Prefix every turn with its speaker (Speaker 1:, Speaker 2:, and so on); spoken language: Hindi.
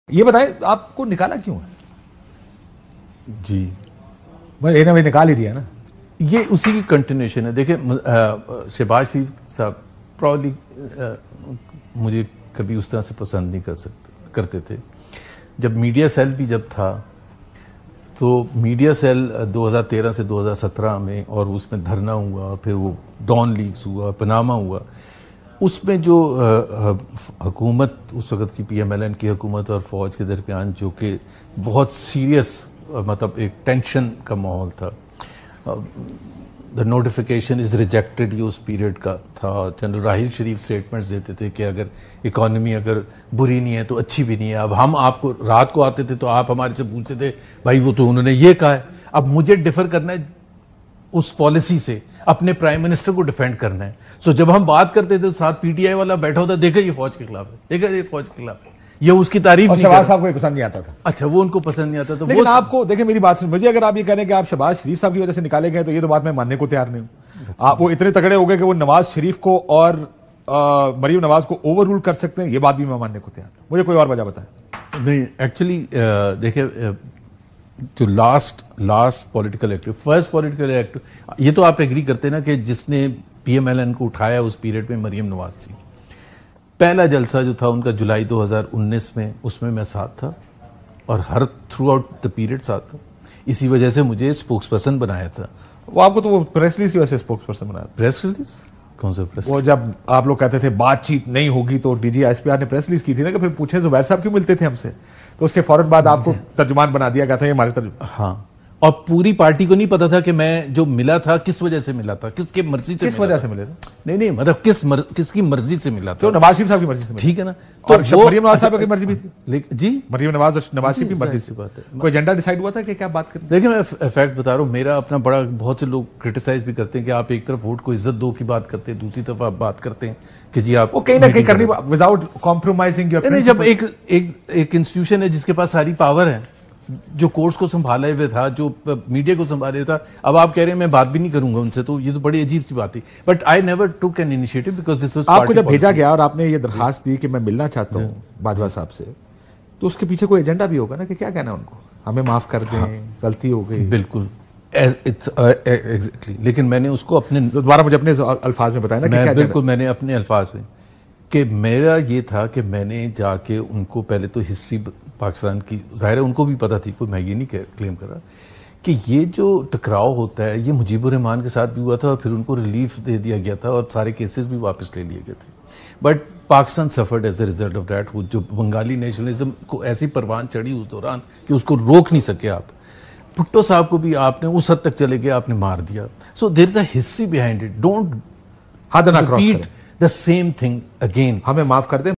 Speaker 1: ये बताएं आपको निकाला क्यों है?
Speaker 2: जी
Speaker 1: भाई भाई निकाल ही दिया ना।
Speaker 2: ये उसी की कंटिन्यूशन है। देखिए शहबाज शरीफ साहब प्रॉब्ली मुझे कभी उस तरह से पसंद नहीं करते थे। जब मीडिया सेल भी जब था तो मीडिया सेल 2013 से 2017 में और उसमें धरना हुआ, फिर वो डॉन लीक्स हुआ, पनामा हुआ, उसमें जो हुकूमत उस वक़्त की पीएमएलएन की हुकूमत और फौज के दरमियान जो कि बहुत सीरियस मतलब एक टेंशन का माहौल था। द नोटिफिकेशन इज़ रिजेक्टेड ये उस पीरियड का था। जनरल राहिल शरीफ स्टेटमेंट्स देते थे कि अगर इकॉनमी अगर बुरी नहीं है तो अच्छी भी नहीं है। अब हम आपको रात को आते थे तो आप हमारे से पूछते थे भाई वो तो उन्होंने ये कहा है। अब मुझे डिफर करना है उस पॉलिसी से, अपने प्राइम मिनिस्टर को डिफेंड करना है। सो जब हम बात करते थे तो साथ पीटीआई वाला बैठा होता, देखा ये फौज के खिलाफ है, देखा ये फौज के खिलाफ है, ये उसकी तारीफ नहीं
Speaker 1: शहबाज साहब को पसंद नहीं आता था।
Speaker 2: अच्छा, वो उनको पसंद नहीं आता था।
Speaker 1: लेकिन आपको देखिए मेरी बात सुन, मुझे अगर आप ये कह रहे हैं कि आप शहबाज शरीफ साहब की वजह से निकाले गए तो ये तो बात मैं मानने को तैयार नहीं हूं। आप वो इतने तगड़े हो गए कि वो नवाज शरीफ को और मरीम नवाज को ओवर रूल कर सकते हैं, ये बात भी मैं मानने को तैयार। मुझे कोई और वजह बताएं।
Speaker 2: नहीं, एक्चुअली देखिए जो last political active, first political active, ये तो आप एग्री करते हैं ना कि जिसने पीएमएलएन को उठाया उस पीरियड में मरीम नवाज थी। पहला जलसा जो था उनका जुलाई 2019 में, उसमें मैं साथ था और her through out the period साथ था। इसी वजह से मुझे स्पोक्स पर्सन बनाया था।
Speaker 1: वो आपको तो वो प्रेस रिलीज की वजह से स्पोक्स पर्सन बनाया।
Speaker 2: प्रेस रिलीज कौन सा प्रेस?
Speaker 1: वो जब आप लोग कहते थे बातचीत नहीं होगी तो डीजी एसपीआर ने प्रेस रिलीज की थी ना कि फिर पूछे जुबैर साहब क्यों मिलते थे हमसे, तो उसके फौरन बाद आपको तर्जुमान बना दिया गया था। ये हमारे तर्जुमान।
Speaker 2: हाँ, और पूरी पार्टी को नहीं पता था कि मैं जो मिला था किस वजह से मिला था, किसके मर्जी से,
Speaker 1: किस वजह से मिले थे।
Speaker 2: नहीं मतलब किसकी मर्जी से मिला था।
Speaker 1: तो नवाज शरीफ साहब की मर्जी से।
Speaker 2: ठीक है ना,
Speaker 1: तो मरीम नवाज साहब की मर्जी भी थी।
Speaker 2: जी,
Speaker 1: मरीम नवाज और नवाज शरीफ की मर्जी से बात है। कोई एजेंडा डिसाइड हुआ था कि क्या बात करें?
Speaker 2: देखिए मैं फैक्ट बता रहा हूँ, मेरा अपना बड़ा, बहुत से लोग क्रिटिसाइज भी करते हैं कि आप एक तरफ वोट को इज्जत दो की बात करते हैं, दूसरी तरफ आप बात करते हैं कि जी आप
Speaker 1: कहीं ना कहीं करनी विदाउट कॉम्प्रोमाइजिंग योर।
Speaker 2: जब एक इंस्टीट्यूशन है जिसके पास सारी पावर है, जो कोर्ट्स को संभाले हुए था, जो मीडिया को संभाले था, अब आप कह रहे हैं मैं बात भी नहीं करूंगा उनसे, तो ये तो बड़ी अजीब सी बात थी। But I never took an initiative because this was
Speaker 1: आपको जब भेजा गया और आपने ये दरखास्त दी कि मैं मिलना चाहता हूँ बाजवा साहब से, तो उसके पीछे कोई एजेंडा भी होगा ना कि क्या कहना है उनको, हमें माफ कर दें, गलती हो गई।
Speaker 2: बिल्कुल एग्जैक्टली। लेकिन मैंने उसको अपने
Speaker 1: दोबारा मुझे अपने अल्फाज में बताया ना कि क्या।
Speaker 2: बिल्कुल, मैंने अपने अल्फाज में कि मेरा ये था कि मैंने जाके उनको पहले तो हिस्ट्री पाकिस्तान की, जाहिर है उनको भी पता थी, कोई मैं ये नहीं क्लेम कर रहा कि ये जो टकराव होता है ये मुजीबुर रहमान के साथ भी हुआ था और फिर उनको रिलीफ दे दिया गया था और सारे केसेस भी वापस ले लिए गए थे। But Pakistan suffered as a result of that. जो बंगाली नेशनलिज्म को ऐसी परवान चढ़ी उस दौरान कि उसको रोक नहीं सके आप। भुट्टो साहब को भी आपने उस हद तक चले गए, आपने मार दिया। So there is a history behind it. Don't
Speaker 1: repeat
Speaker 2: the same thing again.
Speaker 1: हमें माफ कर दें।